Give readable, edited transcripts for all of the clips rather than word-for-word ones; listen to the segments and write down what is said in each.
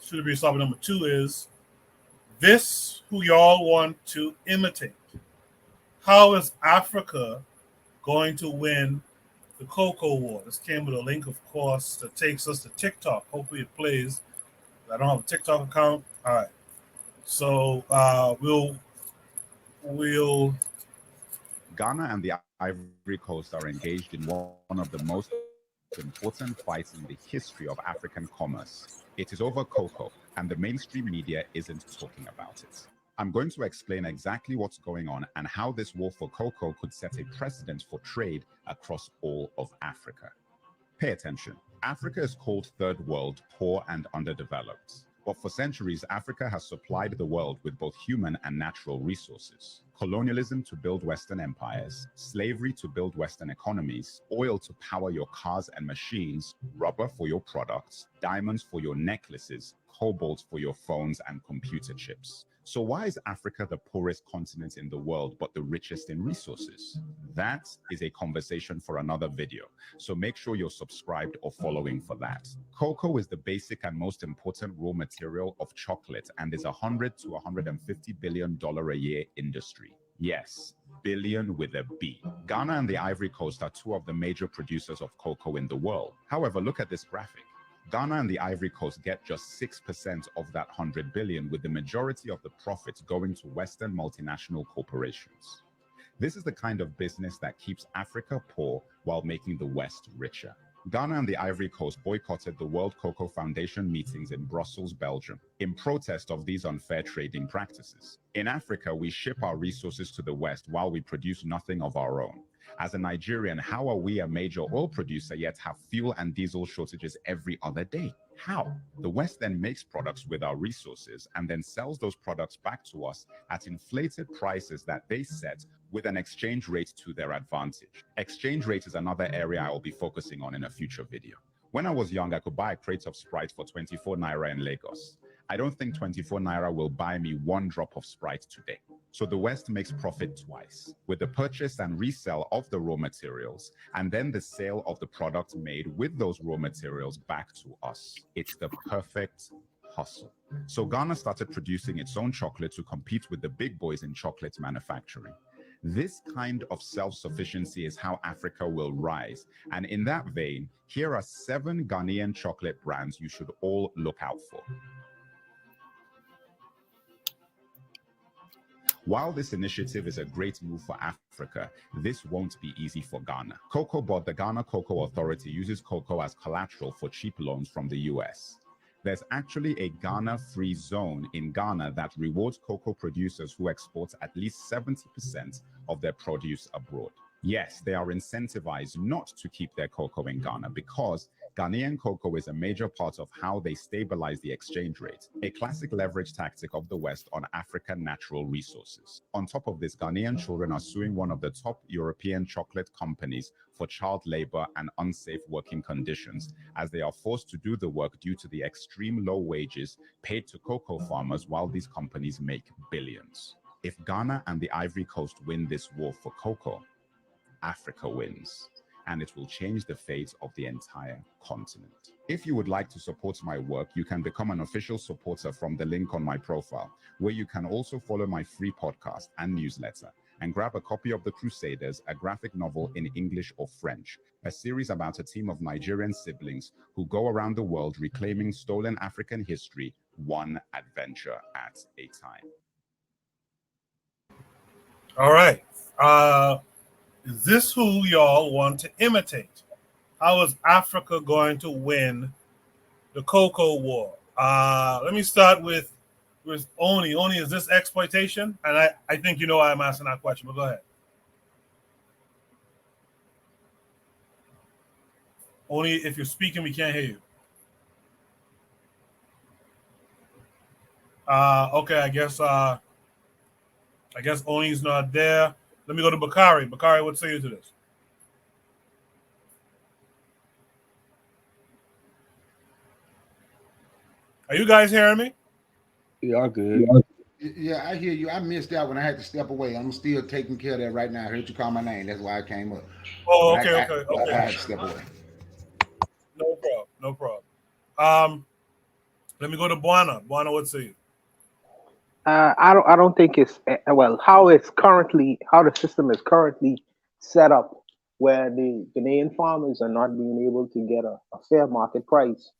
should be topic number 2 is this who y'all want to imitate. How is Africa going to win the cocoa war? This came with a link, of course, that takes us to TikTok. Hopefully it plays. I don't have a TikTok account. All right. So we'll Ghana and the Ivory Coast are engaged in one of the most important fights in the history of African commerce. It is over cocoa, and the mainstream media isn't talking about it. I'm going to explain exactly what's going on and how this war for cocoa could set a precedent for trade across all of Africa. Pay attention. Africa is called Third World, poor and underdeveloped. But for centuries, Africa has supplied the world with both human and natural resources. Colonialism to build Western empires, slavery to build Western economies, oil to power your cars and machines, rubber for your products, diamonds for your necklaces, cobalt for your phones and computer chips. So why is Africa the poorest continent in the world, but the richest in resources? That is a conversation for another video, so make sure you're subscribed or following for that. Cocoa is the basic and most important raw material of chocolate and is $100 to $150 billion a year industry. Yes, billion with a B. Ghana and the Ivory Coast are two of the major producers of cocoa in the world. However, look at this graphic. Ghana and the Ivory Coast get just 6% of that 100 billion, with the majority of the profits going to Western multinational corporations. This is the kind of business that keeps Africa poor while making the West richer. Ghana and the Ivory Coast boycotted the World Cocoa Foundation meetings in Brussels, Belgium, in protest of these unfair trading practices. In Africa, we ship our resources to the West while we produce nothing of our own. As a Nigerian, how are we a major oil producer yet have fuel and diesel shortages every other day? How? The West then makes products with our resources and then sells those products back to us at inflated prices that they set with an exchange rate to their advantage. Exchange rate is another area I will be focusing on in a future video. When I was young, I could buy a crate of Sprite for 24 Naira in Lagos. I don't think 24 Naira will buy me one drop of Sprite today. So the West makes profit twice, with the purchase and resale of the raw materials, and then the sale of the product made with those raw materials back to us. It's the perfect hustle. So Ghana started producing its own chocolate to compete with the big boys in chocolate manufacturing. This kind of self-sufficiency is how Africa will rise. And in that vein, here are 7 Ghanaian chocolate brands you should all look out for. While this initiative is a great move for Africa, this won't be easy for Ghana. CocoaBot, the Ghana Cocoa Authority, uses cocoa as collateral for cheap loans from the US. There's actually a Ghana-free zone in Ghana that rewards cocoa producers who export at least 70% of their produce abroad. Yes, they are incentivized not to keep their cocoa in Ghana because Ghanaian cocoa is a major part of how they stabilize the exchange rate, a classic leverage tactic of the West on African natural resources. On top of this, Ghanaian children are suing one of the top European chocolate companies for child labor and unsafe working conditions, as they are forced to do the work due to the extreme low wages paid to cocoa farmers while these companies make billions. If Ghana and the Ivory Coast win this war for cocoa, Africa wins, and it will change the fate of the entire continent. If you would like to support my work, you can become an official supporter from the link on my profile, where you can also follow my free podcast and newsletter, and grab a copy of The Crusaders, a graphic novel in English or French, a series about a team of Nigerian siblings who go around the world reclaiming stolen African history, one adventure at a time. All right. Is this who y'all want to imitate? How is Africa going to win the cocoa war? Let me start with Oni. Oni, is this exploitation? And I think you know why I'm asking that question, but go ahead. Oni, if you're speaking, we can't hear you. Okay, I guess Oni's not there. Let me go to Bakari. Bakari, what say you to this? Are you guys hearing me? Yeah, good. Yeah, I hear you. I missed that when I had to step away. I'm still taking care of that right now. I heard you call my name. That's why I came up. Oh, But okay. I had to step away. No problem. Let me go to Buana. Buana, what say you? I don't think it's well how the system is currently set up, where the Ghanaian farmers are not being able to get a fair market price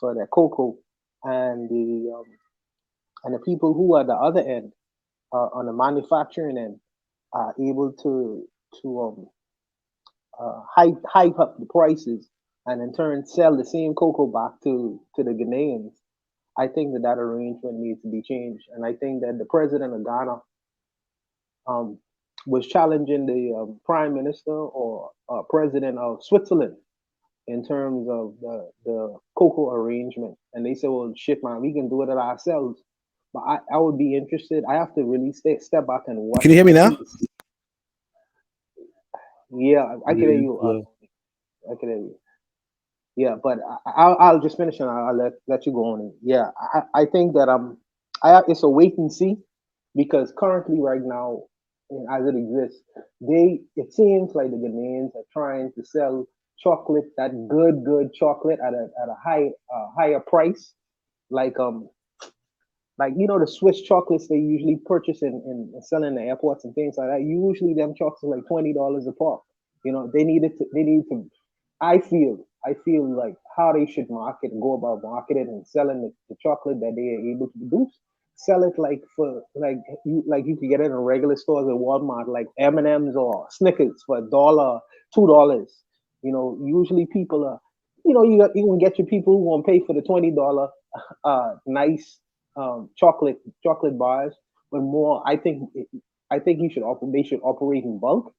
for their cocoa, and the people who are the other end, on the manufacturing end, are able to hype up the prices, and in turn sell the same cocoa back to the Ghanaians. I think that arrangement needs to be changed, and I think that the president of Ghana um, was challenging the prime minister or president of Switzerland in terms of the cocoa arrangement, and they said, "Well, shit, man, we can do it ourselves." But I would be interested. I have to really step back and Can watch you hear me and now? see. Yeah, I can hear you. Yeah. I can hear you. Yeah, but I'll just finish and I'll let you go on. Yeah, I think that it's a wait and see, because currently right now, as it exists, it seems like the Ghanaians are trying to sell chocolate, that good chocolate at a higher price, like the Swiss chocolates they usually purchase and sell in the airports and things like that. Usually them chocolates are like $20 a pop. They need to. I feel like how they should go about marketing and selling the chocolate that they are able to produce. Sell it like for like you could get it in regular stores at Walmart, like M&Ms or Snickers for $1, $2. Usually people are, you can get your people who won't pay for the $20 nice chocolate bars, but more. I think they should operate in bulk,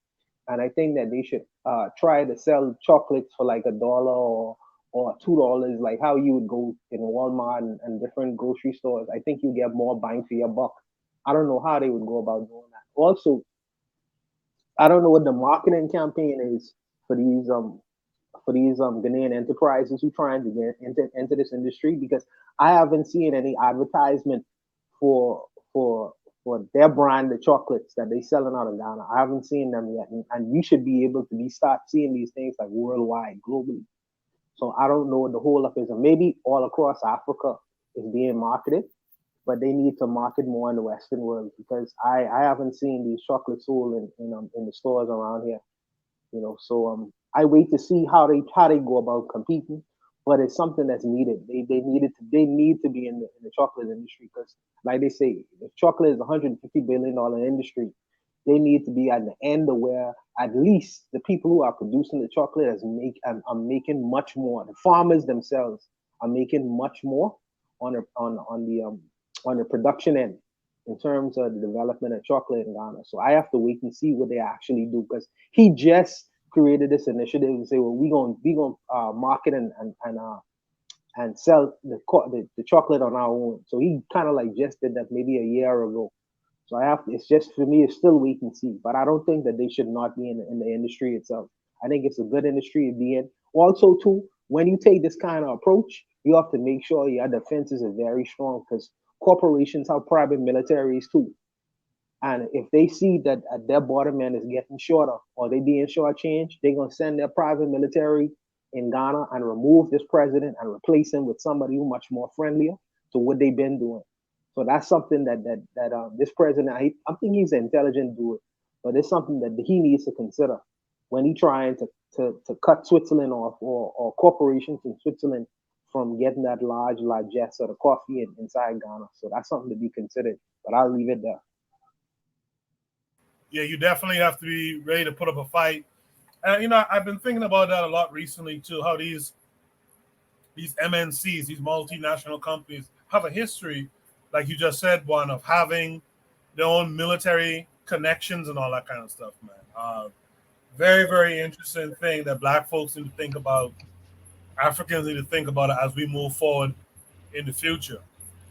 and I think that they should try to sell chocolates for like $1 or $2, like how you would go in Walmart and different grocery stores. I think you get more bang for your buck. I don't know how they would go about doing that. Also, I don't know what the marketing campaign is for these Ghanaian enterprises who trying to get into this industry, because I haven't seen any advertisement for for for their brand of chocolates that they selling out of Ghana. I haven't seen them yet, and you should be able to start seeing these things like worldwide, globally. So I don't know what the whole up is, and maybe all across Africa is being marketed, but they need to market more in the Western world, because I haven't seen these chocolates sold in the stores around here. So I wait to see how they go about competing, but it's something that's needed. They need to be in the chocolate industry, because like they say, if chocolate is $150 billion industry, they need to be at the end of where at least the people who are producing the chocolate are making much more. The farmers themselves are making much more on the production end, in terms of the development of chocolate in Ghana. So I have to wait and see what they actually do, because he just created this initiative and say, well, we gonna market and sell the chocolate on our own. So he kind of like just did that maybe a year ago. So it's just for me, it's still wait and see. But I don't think that they should not be in the industry itself. I think it's a good industry to be in. Also, too, when you take this kind of approach, you have to make sure your defenses are very strong, because corporations have private militaries too. And if they see that their border man is getting shorter or they being shortchanged, they're gonna send their private military in Ghana and remove this president and replace him with somebody who much more friendlier to what they've been doing. So that's something that this president, I think he's an intelligent dude, but it's something that he needs to consider when he trying to cut Switzerland off, or corporations in Switzerland from getting that largesse of the coffee inside Ghana. So that's something to be considered. But I'll leave it there. Yeah, you definitely have to be ready to put up a fight. And I've been thinking about that a lot recently too. How these MNCs, these multinational companies, have a history, like you just said, one of having their own military connections and all that kind of stuff, man. Very, very interesting thing that Black folks need to think about. Africans need to think about it as we move forward in the future.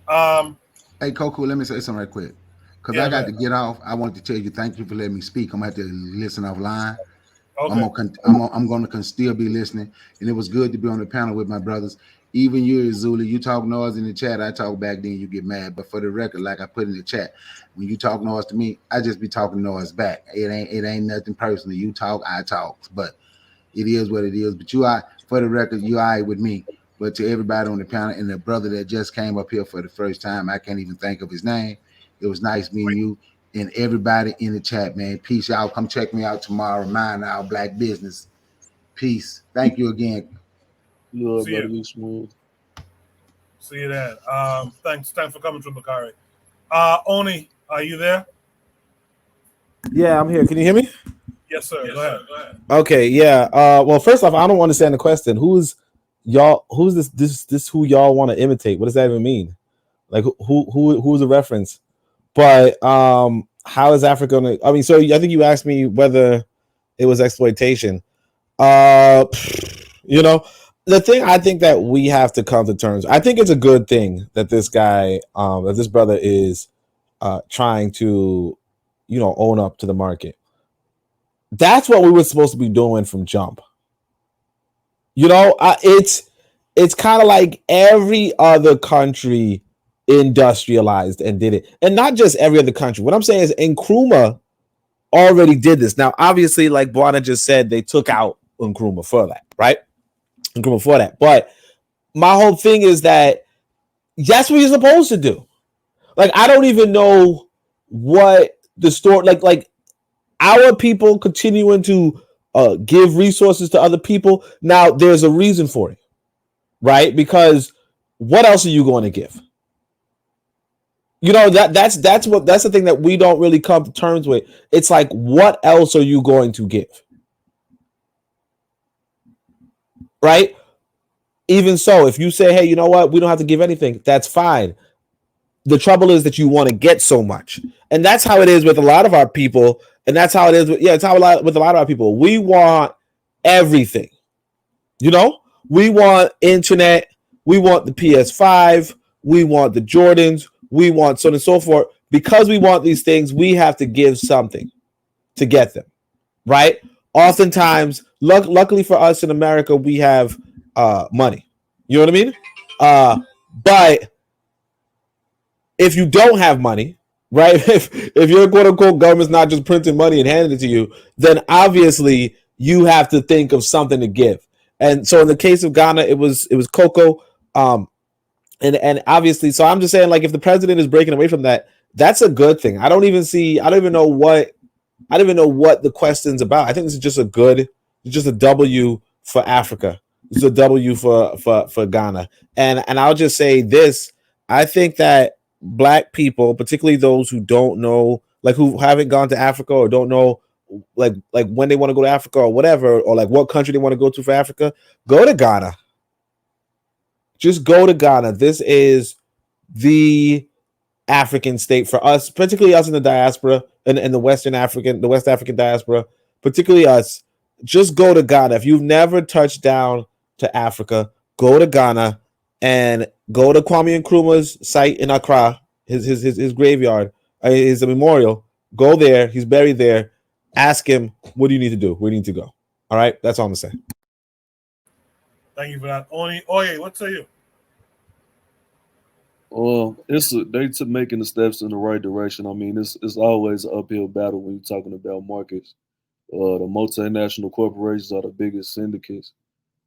Hey, Coco, let me say something right quick, because Yeah, I got man. to get off. I want to tell you thank you for letting me speak. I'm going to have to listen offline. Okay. I'm going to still be listening, and it was good to be on the panel with my brothers. Even you, Zulu, you talk noise in the chat. I talk back, then you get mad. But for the record, like I put in the chat, when you talk noise to me, I just be talking noise back. It ain't nothing personal. You talk, I talk. But it is what it is. But for the record, you all right with me. But to everybody on the panel and the brother that just came up here for the first time, I can't even think of his name. It was nice meeting you and everybody in the chat, man. Peace out. Come check me out tomorrow. Mind Our Black Business. Peace. Thank you again. Yeah, See you. be smooth. See you then. Thanks for coming to Bakari. Oni, are you there? Yeah, I'm here. Can you hear me? Yes, sir. Go ahead. Okay, yeah. Well, first off, I don't understand the question. Who's this who y'all want to imitate? What does that even mean? Like who's a reference? But how is Africa gonna, I mean, so I think you asked me whether it was exploitation. You know, the thing I think that we have to come to terms. I think it's a good thing that this guy, that this brother is trying to, own up to the market. That's what we were supposed to be doing from jump. It's kind of like every other country industrialized and did it, and not just every other country. What I'm saying is, Nkrumah already did this. Now, obviously, like Buana just said, they took out Nkrumah for that, right? Nkrumah for that. But my whole thing is that that's what you're supposed to do. Like, I don't even know what the story, like our people continuing to give resources to other people. Now, there's a reason for it, right? Because what else are you going to give? That's the thing that we don't really come to terms with. It's like, what else are you going to give? Right? Even so, if you say, hey, you know what? We don't have to give anything. That's fine. The trouble is that you want to get so much. And that's how it is with a lot of our people. And that's how it is with, it's how with a lot of our people. We want everything. We want internet. We want the PS5. We want the Jordans. We want so on and so forth. Because we want these things, we have to give something to get them. Right? Oftentimes, luckily for us in America, we have money. You know what I mean? But if you don't have money, right? If your quote unquote government's not just printing money and handing it to you, then obviously you have to think of something to give. And so in the case of Ghana, it was cocoa. And obviously, so I'm just saying, like, if the president is breaking away from that, that's a good thing. I don't even know what the question's about. I think this is just a W for Africa. This is a W for Ghana. And I'll just say this. I think that Black people, particularly those who don't know, like who haven't gone to Africa or don't know like when they want to go to Africa or whatever, or like what country they want to go to for Africa, go to Ghana. Just go to Ghana. This is the African state for us, particularly us in the diaspora and the West African diaspora, particularly us. Just go to Ghana. If you've never touched down to Africa, go to Ghana and go to Kwame Nkrumah's site in Accra, his graveyard, his memorial. Go there. He's buried there. Ask him, what do you need to do? Where do you need to go? All right? That's all I'm going to say. Thank you for that. Oye, what say you? They making the steps in the right direction. I mean, it's always an uphill battle when you're talking about markets. The multinational corporations are the biggest syndicates,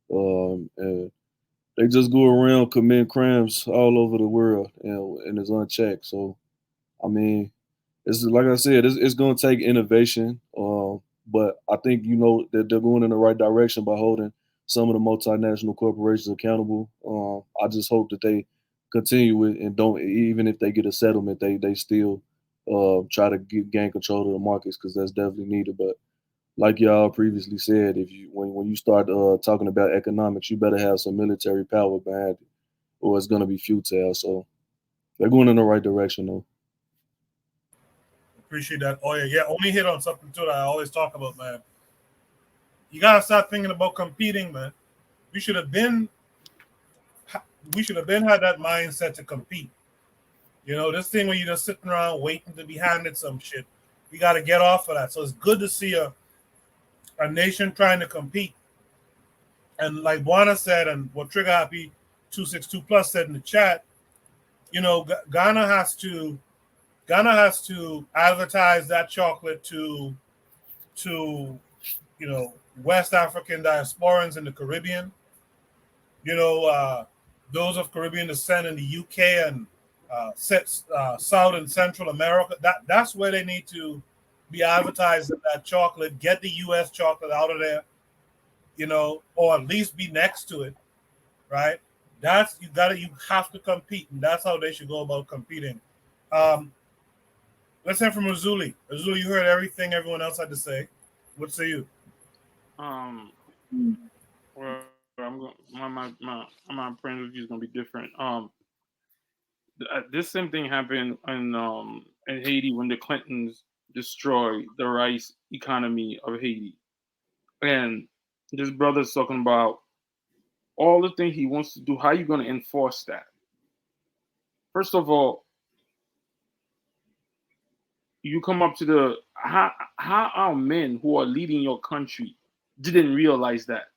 and they just go around committing crimes all over the world, and it's unchecked. So, I mean, it's like I said, it's going to take innovation, but I think that they're going in the right direction by holding some of the multinational corporations accountable. I just hope that they continue it and don't, even if they get a settlement, they still try to gain control of the markets, because that's definitely needed. But like y'all previously said, when you start talking about economics, you better have some military power behind it, or it's going to be futile. So they're going in the right direction, though. Appreciate that. Oh yeah, only hit on something too that I always talk about, man. You gotta start thinking about competing, man. We should have been had that mindset to compete. This thing where you're just sitting around waiting to be handed some shit. We got to get off of that. So it's good to see a nation trying to compete. And like Buana said, and what Trigger Happy 262 Plus said in the chat, Ghana has to advertise that chocolate to West African diasporans in the Caribbean, Those of Caribbean descent in the UK and South and Central America. That's where they need to be advertising that chocolate. Get the U.S. chocolate out of there, or at least be next to it, right? You have to compete, and that's how they should go about competing. Let's hear from Razuli. Razuli, you heard everything everyone else had to say. What say you? Well, my point of view is gonna be different. This same thing happened in Haiti when the Clintons destroyed the rice economy of Haiti, and this brother's talking about all the things he wants to do. How are you gonna enforce that? First of all, you come up to the how our men who are leading your country didn't realize that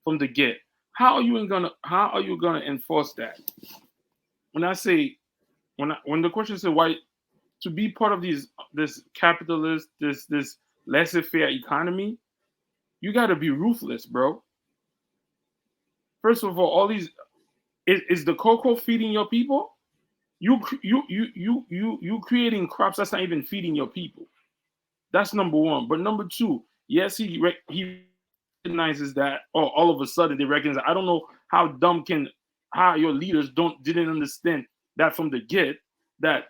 from the get. How are you gonna enforce that? When I say when the question said why to be part of this capitalist, this laissez-faire economy, you got to be ruthless, bro. First of all these is the cocoa feeding your people? You creating crops that's not even feeding your people. That's number one. But number two, yes, he recognizes that. Oh, all of a sudden they recognize. I don't know how your leaders didn't understand that from the get, that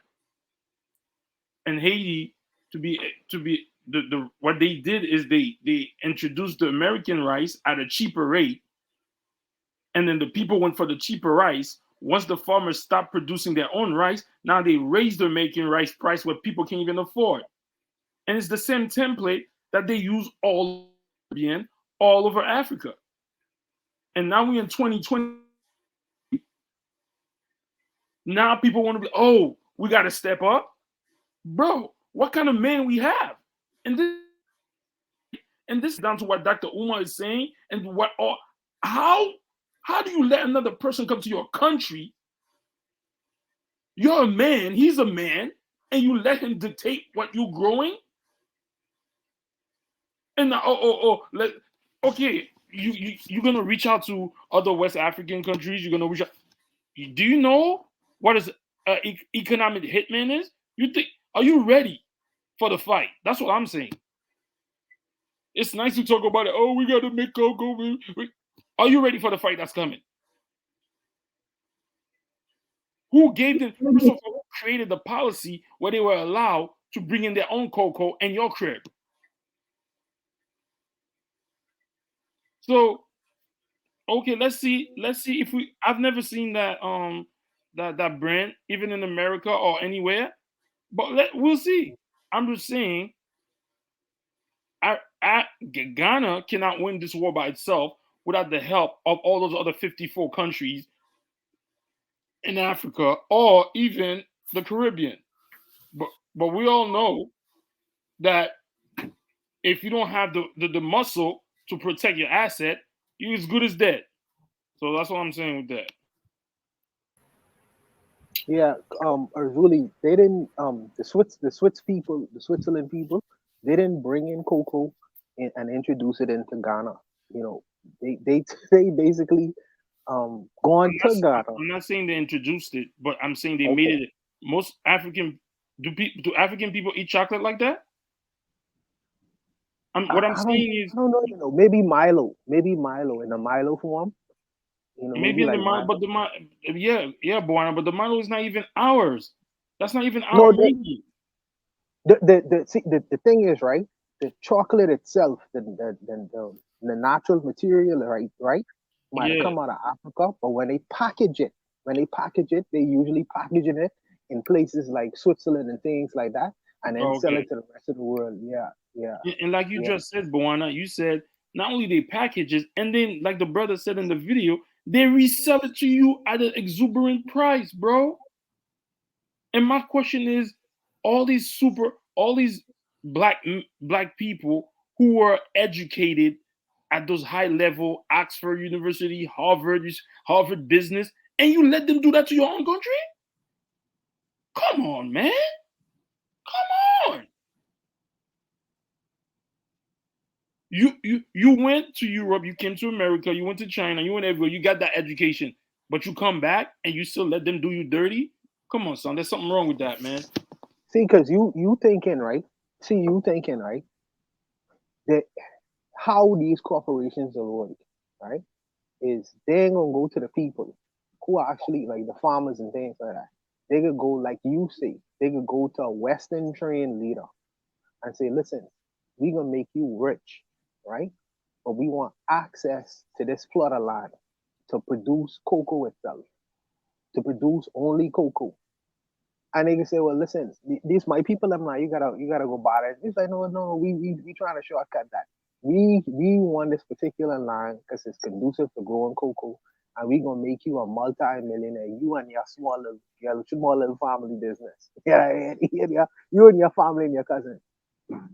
in Haiti to be the what they did is they introduced the American rice at a cheaper rate, and then the people went for the cheaper rice. Once the farmers stopped producing their own rice, now they raised the American rice price what people can't even afford. And it's the same template that they use all over Africa. And now we're in 2020. Now people want to be, oh, we got to step up. Bro, what kind of man we have? And this is down to what Dr. Umar is saying, and how do you let another person come to your country? You're a man, he's a man, and you let him dictate what you're growing? And okay, you're gonna reach out to other West African countries. You're gonna reach out. Do you know what is economic hitman is? Are you ready for the fight? That's what I'm saying. It's nice to talk about it. Oh, we gotta make cocoa. Are you ready for the fight that's coming? Who gave them? First of all, who created the policy where they were allowed to bring in their own cocoa in your crib? So, okay, let's see if we. I've never seen that that brand even in America or anywhere, but we'll see. I'm just saying, Ghana cannot win this war by itself without the help of all those other 54 countries in Africa or even the Caribbean. But we all know that if you don't have the muscle to protect your asset, you're as good as dead. So that's what I'm saying with that. Yeah, Arzuli, they didn't the Switzerland people, they didn't bring in cocoa and introduce it into Ghana. They they basically gone to Ghana. I'm not saying they introduced it, but I'm saying they made it. Most African do African people eat chocolate like that? What I'm saying is, I don't know. Maybe Milo in the Milo form. Maybe in like the Milo, but but the Milo is not even ours. That's not even our No, ingredient. The thing is, right? The chocolate itself, the natural material, right, might come out of Africa, but when they package it, they usually packaging it in places like Switzerland and things like that, and then sell it to the rest of the world. Yeah. And like you just said, Boana, you said not only they package it, and then like the brother said in the video, they resell it to you at an exuberant price, bro. And my question is, all these black people who were educated at those high level, Oxford University, Harvard Business, and you let them do that to your own country? Come on, man. Come on. You went to Europe, you came to America, you went to China, you went everywhere, you got that education, but you come back and you still let them do you dirty? Come on, son. There's something wrong with that, man. See, because you thinking, right? See, you thinking, right? That how these corporations are work, right? Is they ain't gonna go to the people who are actually like the farmers and things like that. They could go, like you say, they could go to a Western trained leader and say, listen, we gonna make you rich, right? But we want access to this plot of land to produce cocoa itself, to produce only cocoa. And they can say, well, listen, these my people, them now, you gotta go buy it. It's like, no, we trying to shortcut that. We want this particular line because it's conducive to growing cocoa, and we gonna make you a multi-millionaire. You and your small little family business. Yeah, you and your family and your cousin.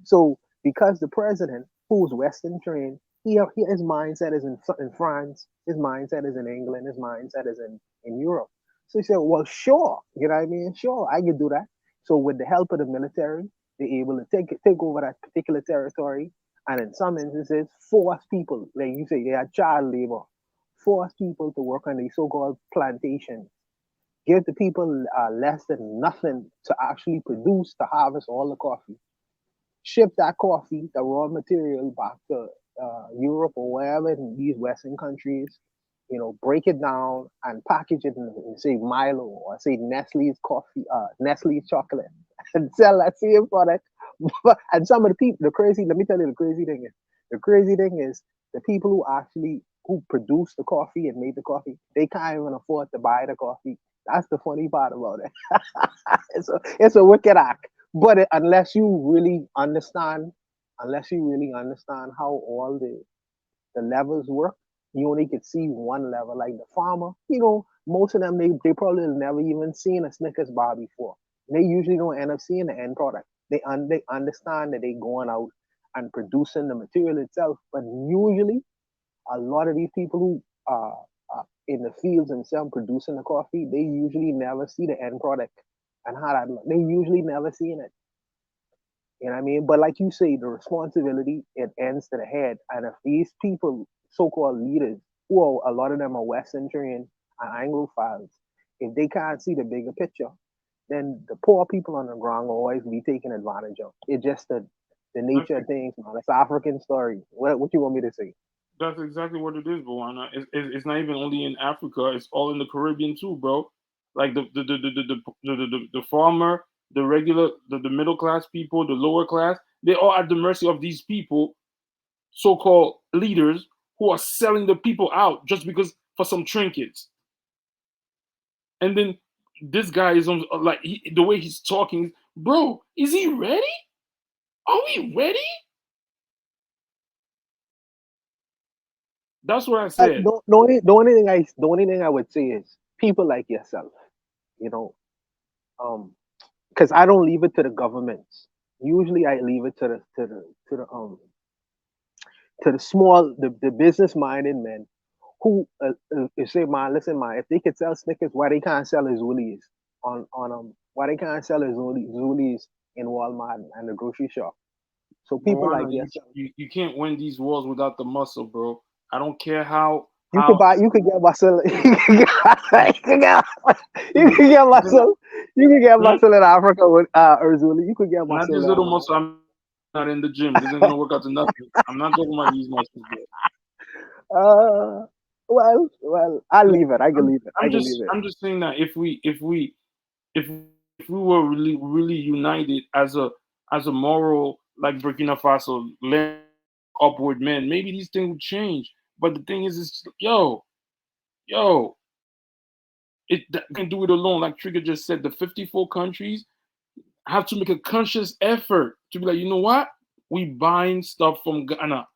So because the president, who's Western trained, his mindset is in France, his mindset is in England, his mindset is in Europe. So he said, well, sure, you know what I mean? Sure, I can do that. So with the help of the military, they're able to take over that particular territory, and in some instances, force people, like you say, they are child labor, force people to work on the so-called plantation, give the people less than nothing to actually produce to harvest all the coffee, ship that coffee, the raw material, back to Europe or wherever in these Western countries, break it down and package it in say Milo or say Nestle's coffee, Nestle's chocolate, and sell that same product. And some of the people, let me tell you, the crazy thing is the people who produce the coffee and make the coffee, they can't even afford to buy the coffee. That's the funny part about it. It's a wicked act. But unless you really understand how all the levels work, you only could see one level. Like the farmer, most of them they probably never even seen a Snickers bar before. They usually don't end up seeing the end product. They understand that they going out and producing the material itself, but usually a lot of these people who in the fields themselves producing the coffee, they usually never see the end product and how that look. They usually never seen it. You know what I mean? But like you say, the responsibility, it ends to the head. And if these people, so-called leaders, who are, a lot of them are Western trained and Anglophiles, if they can't see the bigger picture, then the poor people on the ground will always be taken advantage of. It's just the nature of things, man. It's an African story. What you want me to say? That's exactly what it is, Bowana. It's not even only in Africa. It's all in the Caribbean too, bro. Like the farmer, the regular, the middle class people, the lower class, they're all at the mercy of these people, so-called leaders, who are selling the people out just because for some trinkets. And then this guy is on like the way he's talking, bro. Is he ready? Are we ready? That's what I said. The only thing I would say is people like yourself, you know, because I don't leave it to the governments. Usually, I leave it to the small, the business minded men who say, man, listen, man, if they could sell Snickers, why they can't sell his Woolies why they can't sell his Woolies in Walmart and the grocery shop? So people like yourself, you can't win these wars without the muscle, bro. I don't care how. You could get muscle. You could get muscle. You could get muscle in Africa with Urzuli. You could get muscle. Not this little muscle. I'm not in the gym. This ain't gonna work out to nothing. I'm not talking about these muscles yet. Well, I'll leave it. I can leave it. I'm just saying that if we were really united as a moral, like Burkina Faso, upward men, maybe these things would change. But the thing is yo, it can do it alone. Like Trigger just said, the 54 countries have to make a conscious effort to be like, you know what? We buying stuff from Ghana,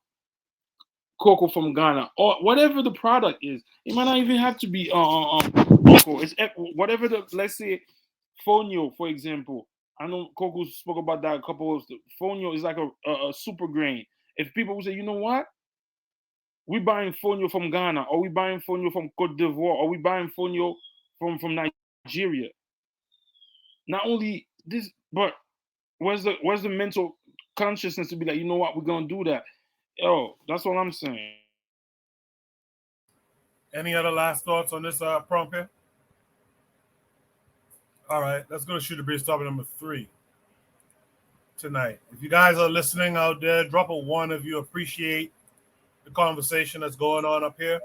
cocoa from Ghana, or whatever the product is. It might not even have to be cocoa. It's whatever let's say fonio, for example. I know Coco spoke about that a couple of. Fonio is like a super grain. If people would say, you know what? We buying fonio from Ghana, or we buying fonio from Cote d'Ivoire, or we buying fonio from Nigeria. Not only this, but where's the mental consciousness to be like, you know what, we're gonna do that. Yo, that's all I'm saying. Any other last thoughts on this prompt here? All right, let's go to Shoot the Breeze topic number 3 tonight. If you guys are listening out there, drop a 1 if you appreciate the conversation that's going on up here.